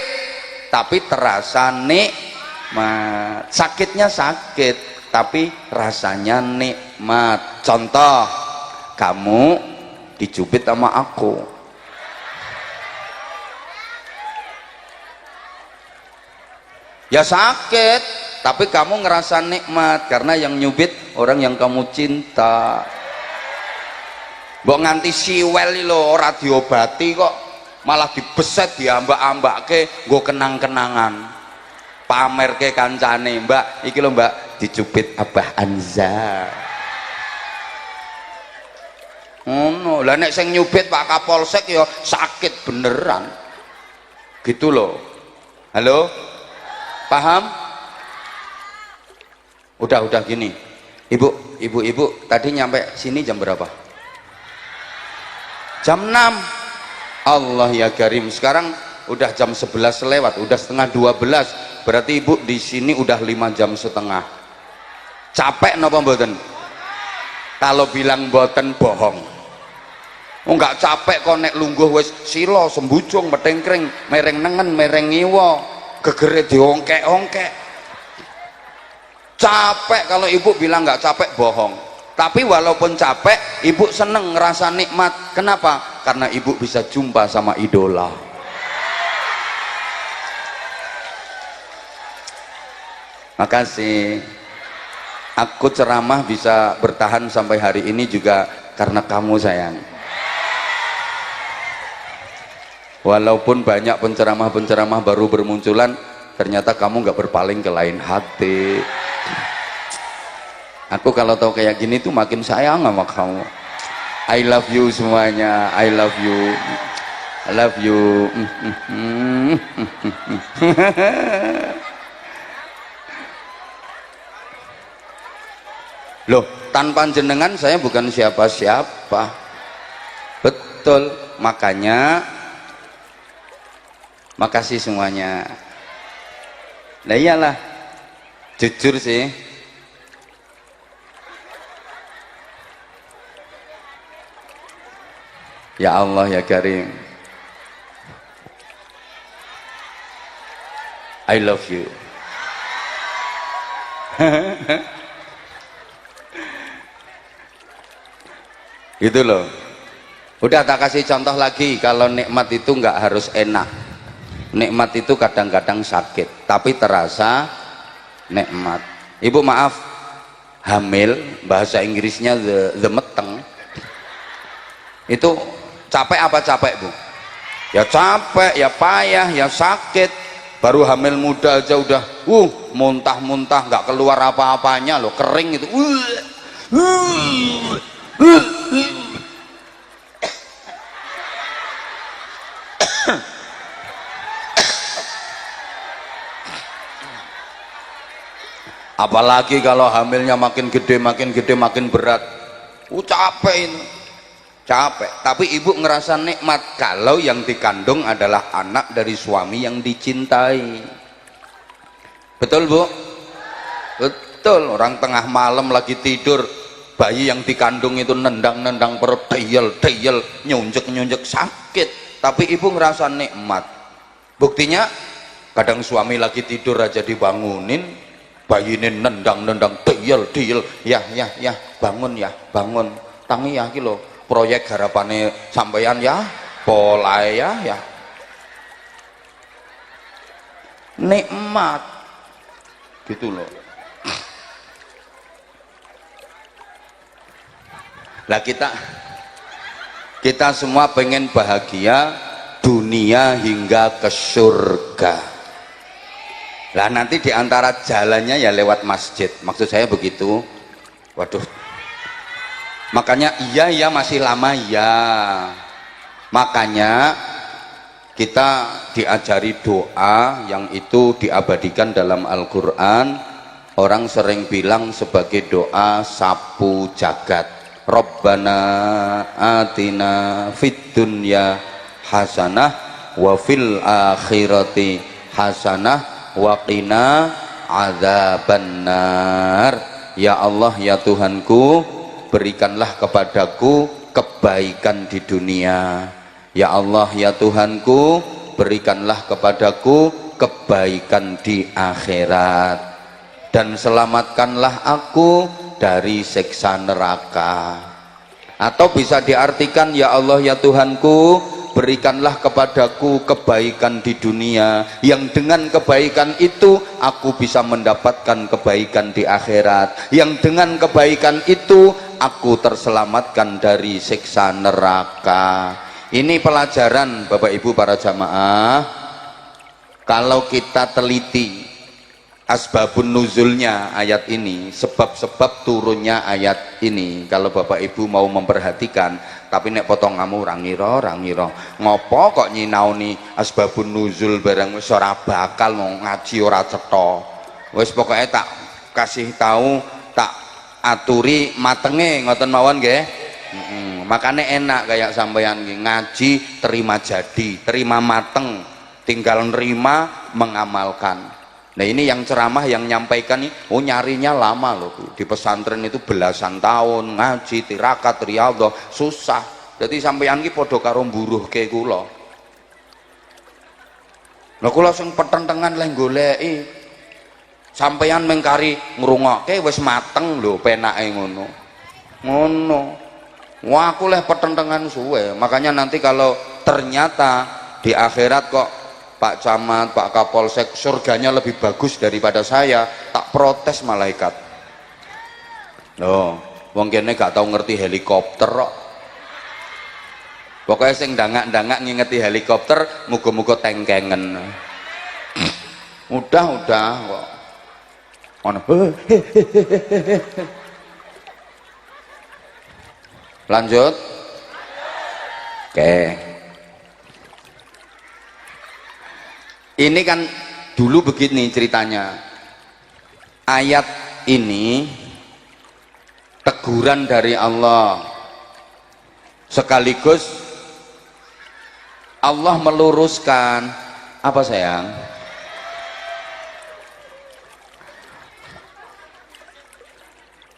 tapi terasa nikmat. Sakitnya sakit tapi rasanya nikmat. Contoh, kamu dicubit sama aku, ya sakit tapi kamu ngerasa nikmat karena yang nyubit orang yang kamu cinta. Mbok nganti siwel lho ora diobati kok malah dibeset diambak-ambak ke nggo kenang-kenangan, pamer ke kancane, Mbak iki lho Mbak dicubit Abah Anza. No, lah nek sing nyubit Pak Kapolsek ya sakit beneran gitu loh. Halo, paham? Udah gini, ibu tadi nyampe sini jam berapa? Jam 6. Allah ya karim, sekarang udah jam 11 lewat, udah setengah 12, berarti ibu di sini udah 5 jam setengah. Capek napa mboten? Kalau bilang mboten bohong. Enggak capek kok nek lungguh wis sila sembujung metengkring mereng nengen mereng ngiwa gegere diongkek-ongkek. Capek kalau ibu bilang nggak capek bohong. Tapi walaupun capek ibu seneng ngerasa nikmat. Kenapa? Karena ibu bisa jumpa sama idola. Makasih. Aku ceramah bisa bertahan sampai hari ini juga karena kamu sayang. Walaupun banyak penceramah-penceramah baru bermunculan, ternyata kamu nggak berpaling ke lain hati. Aku kalau tahu kayak gini tuh makin sayang sama kamu. I love you semuanya, I love you, I love you. Loh, tanpa jenengan saya bukan siapa-siapa. Betul, makanya makasih semuanya. Nah iyalah, jujur sih. Ya Allah ya Karim, I love you. Gitu loh. Udah tak kasih contoh lagi, kalau nikmat itu nggak harus enak. Nikmat itu kadang-kadang sakit tapi terasa nikmat. Ibu maaf, hamil bahasa Inggrisnya the meteng itu capek apa capek Bu? Ya capek, ya payah, ya sakit. Baru hamil muda aja udah muntah-muntah nggak keluar apa-apanya loh, kering itu. apalagi kalau hamilnya makin gede makin berat, capek ini, capek. Tapi ibu ngerasa nikmat kalau yang dikandung adalah anak dari suami yang dicintai. Betul bu? Betul. Orang tengah malam lagi tidur, bayi yang dikandung itu nendang-nendang perut, deyel-deyel, nyunjek-nyunjek, sakit, tapi ibu ngerasa nikmat. Buktinya kadang suami lagi tidur aja dibangunin, bayi ini nendang-nendang, deyel-deyel, ya bangun ya, bangun tangi ya, kilo proyek harapannya sampeyan ya, polai ya nikmat gitu loh. Lah kita semua pengen bahagia dunia hingga ke surga. Lah nanti diantara jalannya ya lewat masjid, maksud saya begitu. Waduh, makanya iya masih lama ya. Makanya kita diajari doa yang itu diabadikan dalam Al-Quran. Orang sering bilang sebagai doa sapu jagat, Rabbana atina fid dunya hasanah wa fil akhirati hasanah wa qina adzabannar. Ya Allah ya Tuhanku, berikanlah kepadaku kebaikan di dunia. Ya Allah ya Tuhanku, berikanlah kepadaku kebaikan di akhirat, dan selamatkanlah aku dari siksa neraka. Atau bisa diartikan, ya Allah ya Tuhanku, berikanlah kepadaku kebaikan di dunia, yang dengan kebaikan itu aku bisa mendapatkan kebaikan di akhirat, yang dengan kebaikan itu aku terselamatkan dari siksa neraka. Ini pelajaran Bapak Ibu para jamaah. Kalau kita teliti asbabun nuzulnya ayat ini, sebab-sebab turunnya ayat ini, kalau Bapak Ibu mau memperhatikan, tapi nek potong kamu rangira ngopo kok nyinaoni asbabun nuzul barang wis ora bakal mau ngaji ora cetha. Wis pokoknya tak kasih tahu, tak aturi matenge ngoten mawon nggih. Makanya enak kayak sampeyan ngaji terima jadi, terima mateng, tinggal nerima mengamalkan. Nah ini yang ceramah yang nyampaikan nih, nyarinya lama loh Bu. Di pesantren itu belasan tahun ngaji tirakat riyadhah susah. Jadi sampeyan ki padha karo mburuh ke kula. Lah kula sing petentengan leh goleki. Sampeyan mengkari ngrungokke wis mateng lho penake ngono. Ngono. Wah aku leh petentengan suwe. Makanya nanti kalau ternyata di akhirat kok Pak Camat, Pak Kapolsek surganya lebih bagus daripada saya, tak protes malaikat. Loh, wong kene gak tau ngerti helikopter kok. Pokoknya sing dangak-dangak ngingeti helikopter, muga-muga tengkengen. Udah kok. Ono. Lanjut. Oke. Ini kan dulu begini ceritanya. Ayat ini teguran dari Allah, sekaligus Allah meluruskan apa sayang?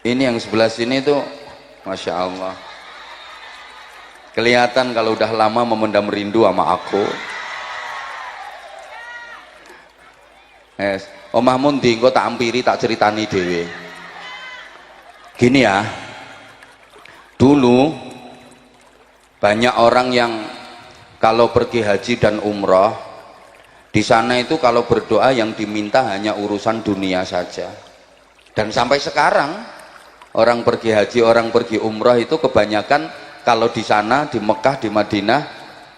Ini yang sebelah sini tuh, Masya Allah, kelihatan kalau udah lama memendam rindu sama aku. Omah mundi engko tak ampiri, tak ceritani dhewe. Gini ya, dulu banyak orang yang kalau pergi haji dan umroh, di sana itu kalau berdoa yang diminta hanya urusan dunia saja. Dan sampai sekarang orang pergi haji, orang pergi umroh itu kebanyakan kalau di sana, di Mekah, di Madinah,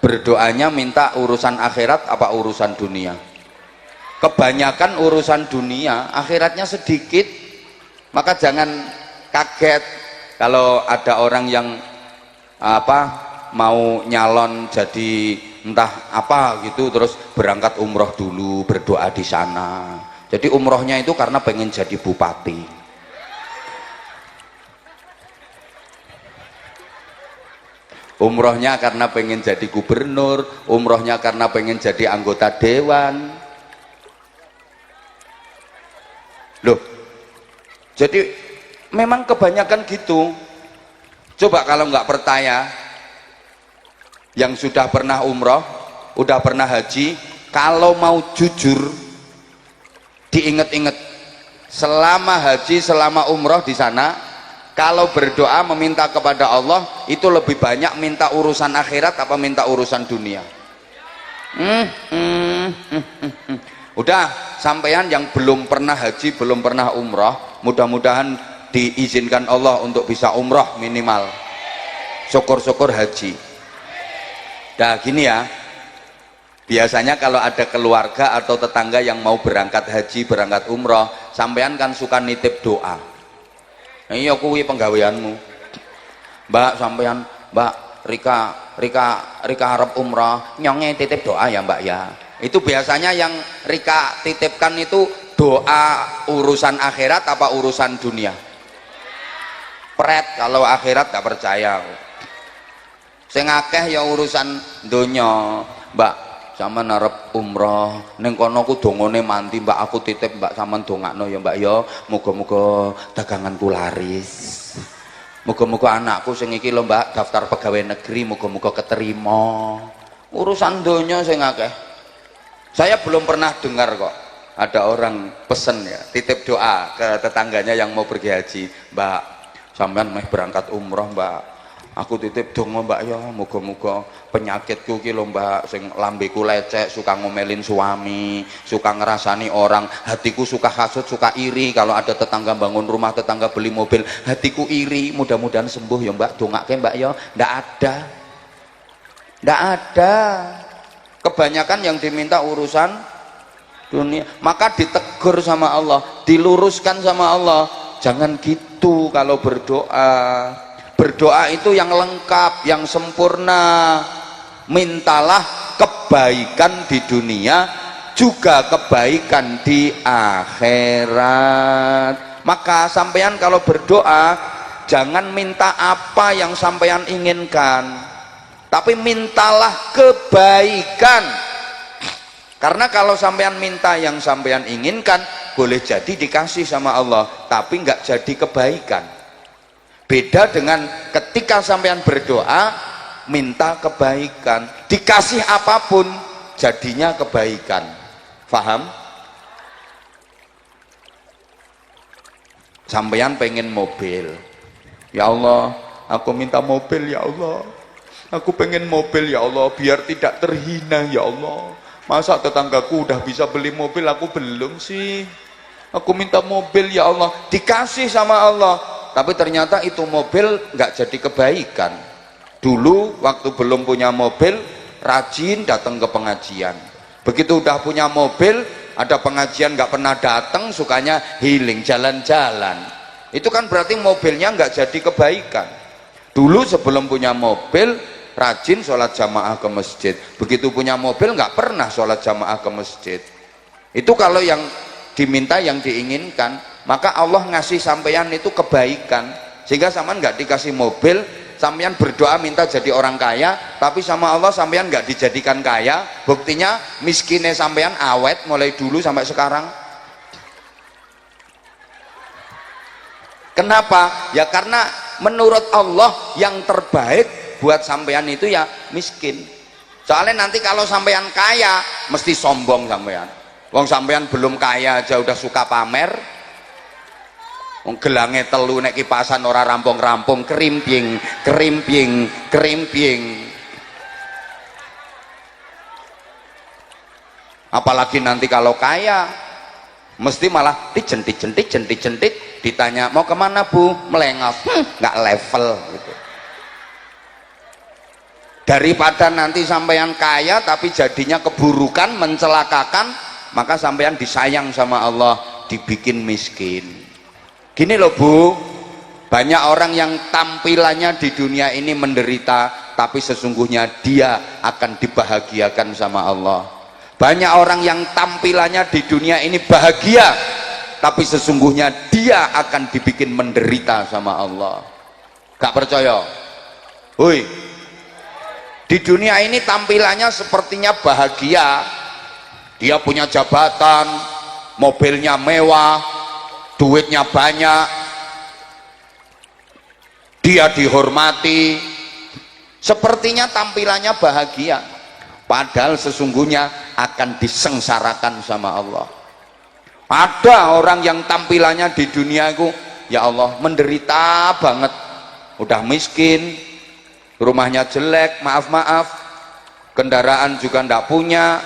berdoanya minta urusan akhirat apa urusan dunia. Kebanyakan urusan dunia, akhiratnya sedikit. Maka jangan kaget kalau ada orang yang mau nyalon jadi entah apa gitu, terus berangkat umroh dulu, berdoa di sana. Jadi umrohnya itu karena pengen jadi bupati. Umrohnya karena pengen jadi gubernur, umrohnya karena pengen jadi anggota dewan. Loh, jadi memang kebanyakan gitu. Coba kalau nggak percaya, yang sudah pernah umroh, udah pernah haji, kalau mau jujur, diinget-inget, selama haji, selama umroh di sana, kalau berdoa meminta kepada Allah itu lebih banyak minta urusan akhirat apa minta urusan dunia? Udah, sampean yang belum pernah haji, belum pernah umroh, mudah-mudahan diizinkan Allah untuk bisa umroh minimal. Syukur-syukur haji. Dah gini ya, biasanya kalau ada keluarga atau tetangga yang mau berangkat haji, berangkat umroh, sampean kan suka nitip doa. Iya kuwi penggaweanmu. Mbak sampean, Mbak Rika arep umroh, nyonge titip doa ya Mbak ya. Itu biasanya yang Rika titipkan itu doa urusan akhirat apa urusan dunia? Pret, kalau akhirat gak percaya. Sing akeh ya urusan donya. Mbak sampean arep umroh ning kono ku dongane manti Mbak, aku titip Mbak sampean dongakno ya Mbak ya, muga-muga daganganku laris, muga-muga anakku sing iki lho Mbak daftar pegawai negeri muga-muga keterima. Urusan donya sing akeh. Saya belum pernah dengar kok ada orang pesen ya titip doa ke tetangganya yang mau pergi haji, Mbak sampean meh berangkat umroh Mbak, aku titip donga Mbak ya, muga-muga penyakitku ki lho Mbak sing lambeku lecek, suka ngomelin suami, suka ngerasani orang, hatiku suka hasut, suka iri, kalau ada tetangga bangun rumah, tetangga beli mobil, hatiku iri, mudah-mudahan sembuh ya Mbak, dongake Mbak ya. Ndak ada. Kebanyakan yang diminta urusan dunia, maka ditegur sama Allah, diluruskan sama Allah, jangan gitu kalau berdoa. Berdoa itu yang lengkap, yang sempurna. Mintalah kebaikan di dunia, juga kebaikan di akhirat. Maka sampean kalau berdoa, jangan minta apa yang sampean inginkan, tapi mintalah kebaikan. Karena kalau sampean minta yang sampean inginkan, boleh jadi dikasih sama Allah, tapi nggak jadi kebaikan. Beda dengan ketika sampean berdoa minta kebaikan, dikasih apapun jadinya kebaikan. Faham? Sampean pengen mobil, ya Allah aku minta mobil ya Allah, aku pengen mobil ya Allah biar tidak terhina ya Allah. Masa tetanggaku udah bisa beli mobil aku belum sih? Aku minta mobil ya Allah, dikasih sama Allah, tapi ternyata itu mobil nggak jadi kebaikan. Dulu waktu belum punya mobil, rajin datang ke pengajian. Begitu udah punya mobil, ada pengajian nggak pernah datang, sukanya healing, jalan-jalan. Itu kan berarti mobilnya nggak jadi kebaikan. Dulu sebelum punya mobil, rajin sholat jamaah ke masjid. Begitu punya mobil nggak pernah sholat jamaah ke masjid. Itu kalau yang diminta, yang diinginkan, maka Allah ngasih sampean itu kebaikan. Sehingga sampean nggak dikasih mobil, sampean berdoa minta jadi orang kaya, tapi sama Allah sampean nggak dijadikan kaya. Buktinya miskinnya sampean awet mulai dulu sampai sekarang. Kenapa? Ya karena menurut Allah yang terbaik buat sampean itu ya miskin. Soalnya nanti kalau sampean kaya mesti sombong sampean. Wong sampean belum kaya aja udah suka pamer. Wong gelange telu nek kipasan ora rampung-rampung, kerimping. Apalagi nanti kalau kaya mesti malah dijentik-jentik, ditanya mau kemana Bu? Melengos, nggak level gitu. Daripada nanti sampean kaya tapi jadinya keburukan, mencelakakan, maka sampean disayang sama Allah, dibikin miskin. Gini loh Bu, banyak orang yang tampilannya di dunia ini menderita, tapi sesungguhnya dia akan dibahagiakan sama Allah. Banyak orang yang tampilannya di dunia ini bahagia, tapi sesungguhnya dia akan dibikin menderita sama Allah. Gak percaya? Hui, di dunia ini tampilannya sepertinya bahagia, dia punya jabatan, mobilnya mewah, duitnya banyak, dia dihormati, sepertinya tampilannya bahagia, padahal sesungguhnya akan disengsarakan sama Allah. Ada orang yang tampilannya di dunia itu, ya Allah, menderita banget, udah miskin, rumahnya jelek, maaf, kendaraan juga ndak punya,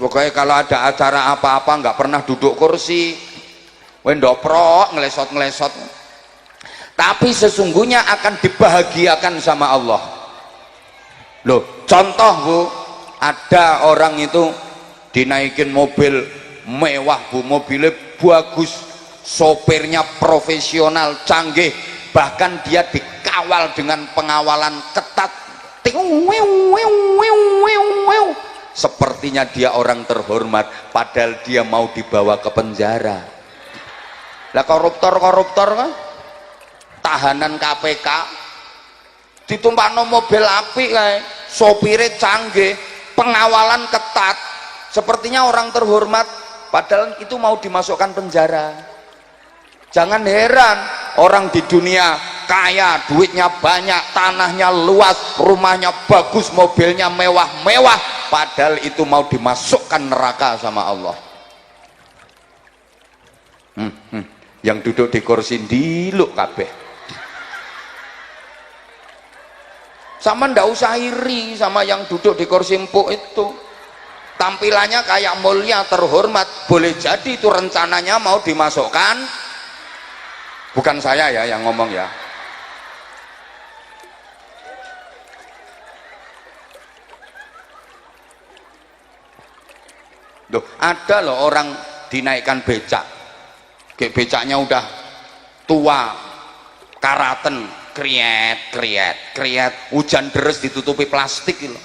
pokoknya kalau ada acara apa-apa nggak pernah duduk kursi, wendoprok, ngelesot, tapi sesungguhnya akan dibahagiakan sama Allah. Loh, contoh Bu, ada orang itu dinaikin mobil mewah Bu, mobilnya bagus, sopirnya profesional, canggih, bahkan dia dikawal dengan pengawalan ketat, sepertinya dia orang terhormat, padahal dia mau dibawa ke penjara. Lah koruptor kan, tahanan KPK ditumpakno mobil apik kae, sopire canggih, pengawalan ketat, sepertinya orang terhormat, padahal itu mau dimasukkan penjara. Jangan heran orang di dunia kaya, duitnya banyak, tanahnya luas, rumahnya bagus, mobilnya mewah-mewah, padahal itu mau dimasukkan neraka sama Allah. Yang duduk di kursi ndiluk kabeh. Sama ndak usah iri sama yang duduk di kursi empuk itu, tampilannya kayak mulia, terhormat, boleh jadi itu rencananya mau dimasukkan, bukan saya ya yang ngomong ya. Loh, ada loh orang dinaikkan becak, kayak becaknya udah tua, karaten, kriet, hujan deres ditutupi plastik gitu.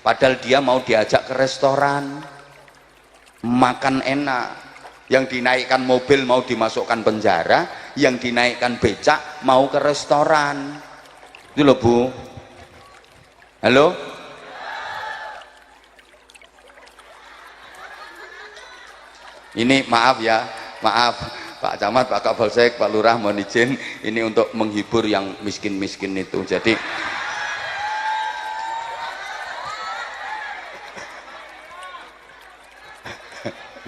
Padahal dia mau diajak ke restoran, makan enak. Yang dinaikkan mobil mau dimasukkan penjara, yang dinaikkan becak mau ke restoran. Itu loh Bu. Halo? Ini maaf ya, maaf Pak Camat, Pak Kapolsek, Pak Lurah, mohon izin, ini untuk menghibur yang miskin-miskin itu. Jadi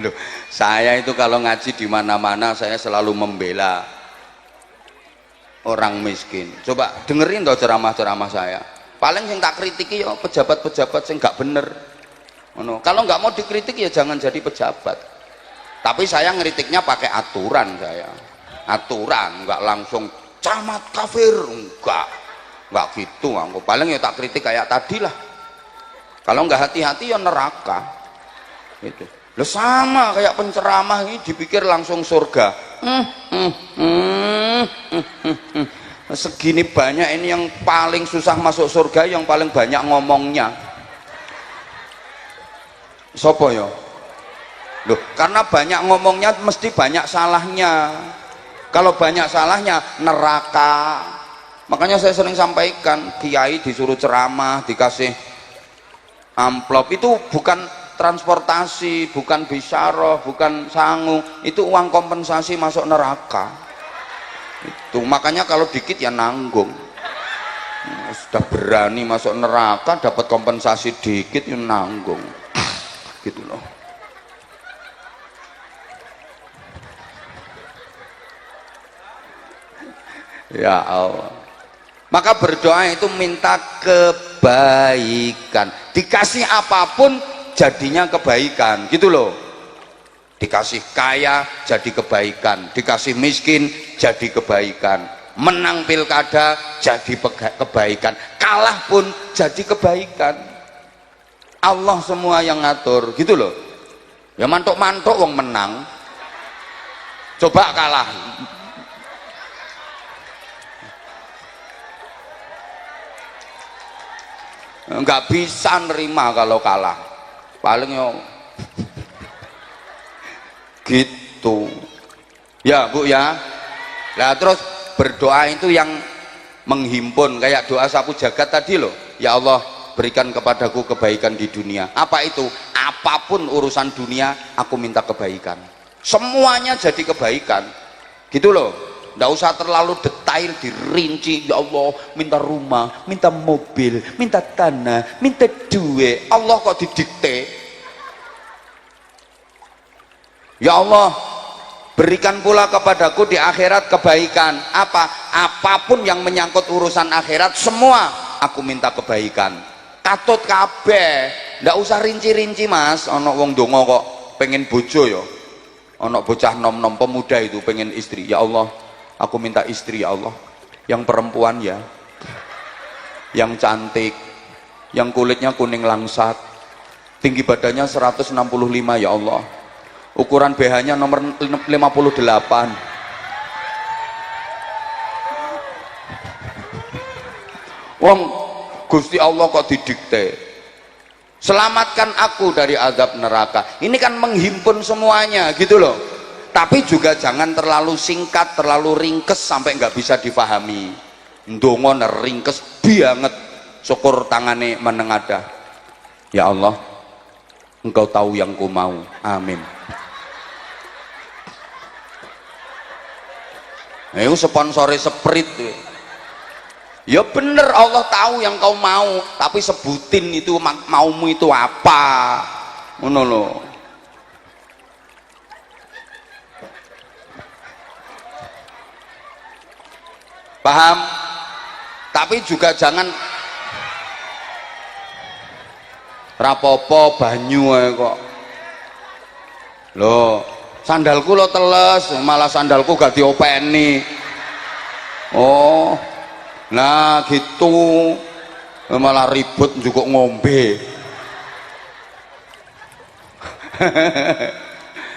loh, saya itu kalau ngaji di mana-mana saya selalu membela orang miskin. Coba dengerin toh ceramah-ceramah saya. Paling yang tak kritiki ya pejabat-pejabat yang nggak bener. Kalau nggak mau dikritik ya jangan jadi pejabat. Tapi saya ngeritiknya pakai aturan, saya aturan, nggak langsung camat kafir, nggak gitu. Aku paling ya tak kritik kayak tadi lah. Kalau nggak hati-hati ya neraka gitu. Lo sama kayak penceramah ini dipikir langsung surga. Segini banyak ini yang paling susah masuk surga, yang paling banyak ngomongnya sopo ya? Loh, karena banyak ngomongnya mesti banyak salahnya. Kalau banyak salahnya neraka. Makanya saya sering sampaikan, kiai disuruh ceramah dikasih amplop, itu bukan transportasi, bukan bisyarah, bukan sangu, itu uang kompensasi masuk neraka. Itu makanya kalau dikit ya nanggung. Sudah berani masuk neraka dapat kompensasi dikit ya nanggung. Gitu loh. Ya Allah. Maka berdoa itu minta kebaikan. Dikasih apapun jadinya kebaikan, gitu loh. Dikasih kaya jadi kebaikan, dikasih miskin jadi kebaikan, menang pilkada jadi kebaikan, kalah pun jadi kebaikan. Allah semua yang ngatur, gitu loh. Ya mantuk-mantuk wong menang, coba kalah. Nggak bisa nerima kalau kalah. paling yo gitu ya Bu ya. Nah terus berdoa itu yang menghimpun, kayak doa sapu jagat tadi loh, ya Allah berikan kepadaku kebaikan di dunia. Apa itu? Apapun urusan dunia aku minta kebaikan, semuanya jadi kebaikan gitu loh. Nggak usah terlalu detail dirinci, ya Allah minta rumah, minta mobil, minta tanah, minta duit. Allah kok didikte? Ya Allah berikan pula kepadaku di akhirat kebaikan. Apa? Apapun yang menyangkut urusan akhirat semua aku minta kebaikan. Katut kabeh, ndak usah rinci-rinci Mas. Ono wong donga kok pengen bojo ya, ono bocah nom-nom pemuda itu pengen istri. Ya Allah aku minta istri ya Allah, yang perempuan ya, yang cantik, yang kulitnya kuning langsat, tinggi badannya 165 ya Allah, ukuran BH nya nomor 58. Wong Gusti Allah kok didikte, selamatkan aku dari azab neraka. Ini kan menghimpun semuanya gitu loh. Tapi juga jangan terlalu singkat, terlalu ringkes sampai nggak bisa difahami. Ndonga ringkes banget, syukur tangane menengadah. Ya Allah engkau tahu yang ku mau, amin. Itu sponsore Sprite tuh. Ya bener, Allah tahu yang kau mau, tapi sebutin itu maumu itu apa, ngono loh. Paham? Tapi juga jangan rapopo banyu kok. Loh, sandalku lo teles, malah sandalku gak diopeni. Oh. Nah gitu, malah ribut juga ngombe.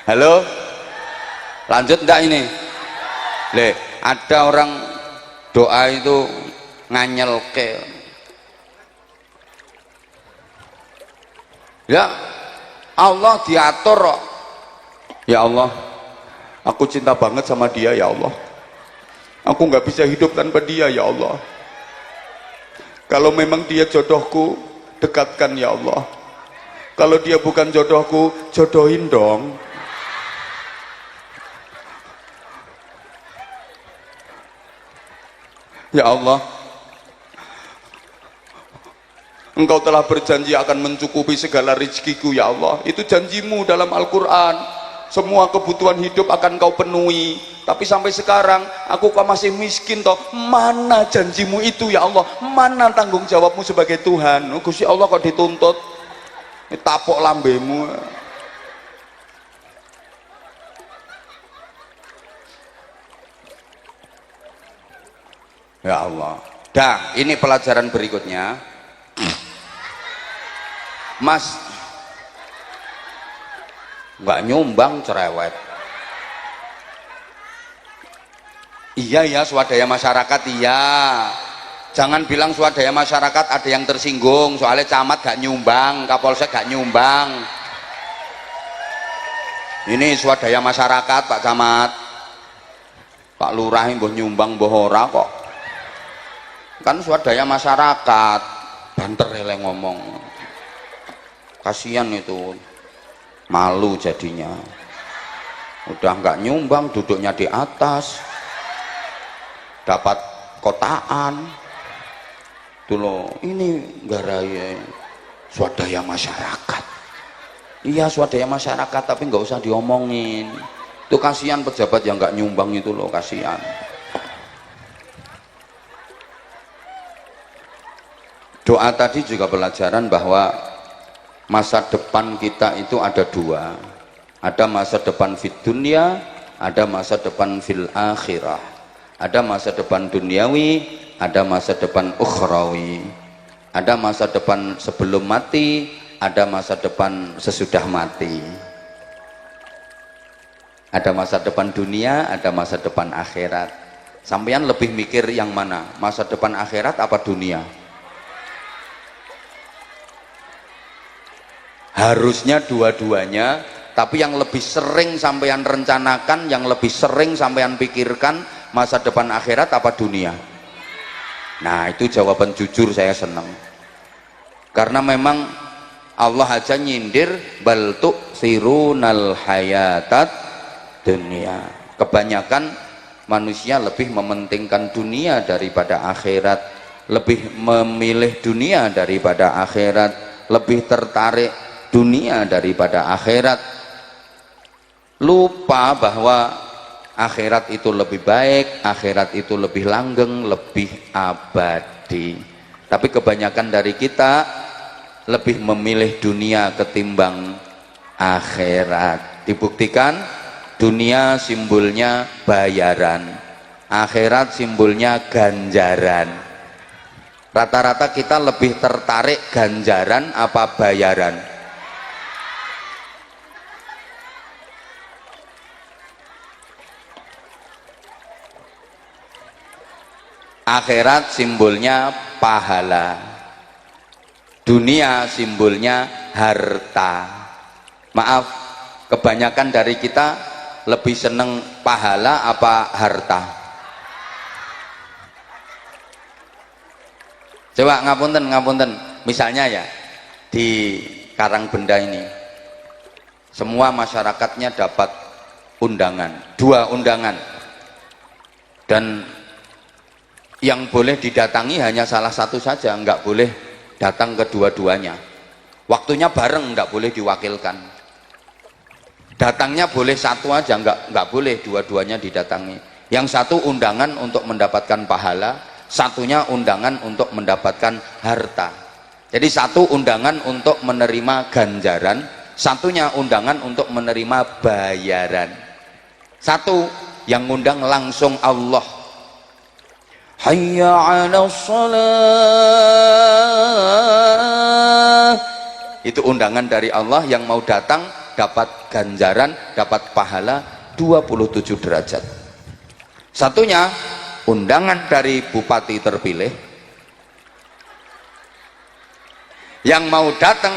Halo, lanjut enggak ini? Le, ada orang doa itu nganyelke. Ya Allah diatur. Ya Allah aku cinta banget sama dia ya Allah, aku nggak bisa hidup tanpa dia ya Allah. Kalau memang dia jodohku, dekatkan ya Allah. Kalau dia bukan jodohku, jodohin dong. Ya Allah, Engkau telah berjanji akan mencukupi segala rezekiku ya Allah. Itu janjimu dalam Al-Quran. Semua kebutuhan hidup akan kau penuhi. Tapi sampai sekarang aku kok masih miskin toh. Mana janjimu itu ya Allah? Mana tanggung jawabmu sebagai Tuhan? Gusti Allah kok dituntut? Tapok lambemu. Ya Allah. Dah, ini pelajaran berikutnya. Mas nggak nyumbang cerewet. Iya ya, swadaya masyarakat iya. Jangan bilang swadaya masyarakat ada yang tersinggung soalnya camat gak nyumbang, kapolsek gak nyumbang. Ini swadaya masyarakat Pak Camat, Pak Lurah mbuh nyumbang mbuh ora kok. Kan swadaya masyarakat, banter ele ngomong. Kasihan itu, malu jadinya. Udah nggak nyumbang, duduknya di atas, dapat kotaan. Tuh loh, ini garaya swadaya masyarakat. Iya swadaya masyarakat, tapi nggak usah diomongin. Itu kasihan pejabat yang nggak nyumbang itu loh, kasihan. Doa tadi juga pelajaran bahwa masa depan kita itu ada dua. Ada masa depan fid dunya, ada masa depan fil akhirah. Ada masa depan duniawi, ada masa depan ukhrawi. Ada masa depan sebelum mati, ada masa depan sesudah mati. Ada masa depan dunia, ada masa depan akhirat. Sampeyan lebih mikir yang mana? Masa depan akhirat apa dunia? harusnya dua-duanya, tapi yang lebih sering sampean rencanakan, yang lebih sering sampean pikirkan masa depan akhirat apa dunia? Nah, itu jawaban jujur, saya senang. Karena memang Allah aja nyindir bal tu'thirunal hayatat dunia. Kebanyakan manusia lebih mementingkan dunia daripada akhirat, lebih memilih dunia daripada akhirat, lebih tertarik dunia daripada akhirat, lupa bahwa akhirat itu lebih baik, akhirat itu lebih langgeng, lebih abadi. Tapi kebanyakan dari kita lebih memilih dunia ketimbang akhirat. Dibuktikan, dunia simbolnya bayaran, akhirat simbolnya ganjaran. Rata-rata kita lebih tertarik ganjaran apa bayaran? Akhirat simbolnya pahala, dunia simbolnya harta. Maaf, kebanyakan dari kita lebih seneng pahala apa harta? Coba ngapunten, misalnya ya di Karangbenda ini semua masyarakatnya dapat undangan, 2 undangan, dan yang boleh didatangi hanya salah satu saja, nggak boleh datang kedua-duanya. Waktunya bareng, nggak boleh diwakilkan. Datangnya boleh satu aja, nggak boleh dua-duanya didatangi. Yang satu undangan untuk mendapatkan pahala, satunya undangan untuk mendapatkan harta. Jadi satu undangan untuk menerima ganjaran, satunya undangan untuk menerima bayaran. Satu yang ngundang langsung Allah, hayya 'alas shalah, itu undangan dari Allah, yang mau datang dapat ganjaran, dapat pahala 27 derajat. Satunya undangan dari bupati terpilih, yang mau datang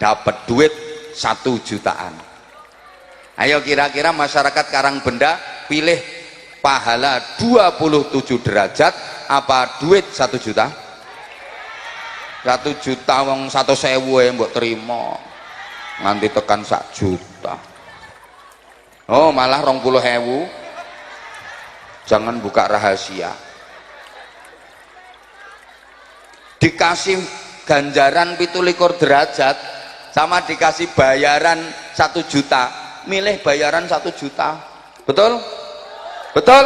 dapat duit 1 jutaan. Ayo kira-kira masyarakat Karangbenda pilih pahala 27 derajat apa duit 1 juta? 1 juta wong 100.000 mbok terima, nganti tekan 1 juta. Oh malah 20.000. Jangan buka rahasia. Dikasih ganjaran 27 derajat sama dikasih bayaran 1 juta, milih bayaran 1 juta. Betul? Betul?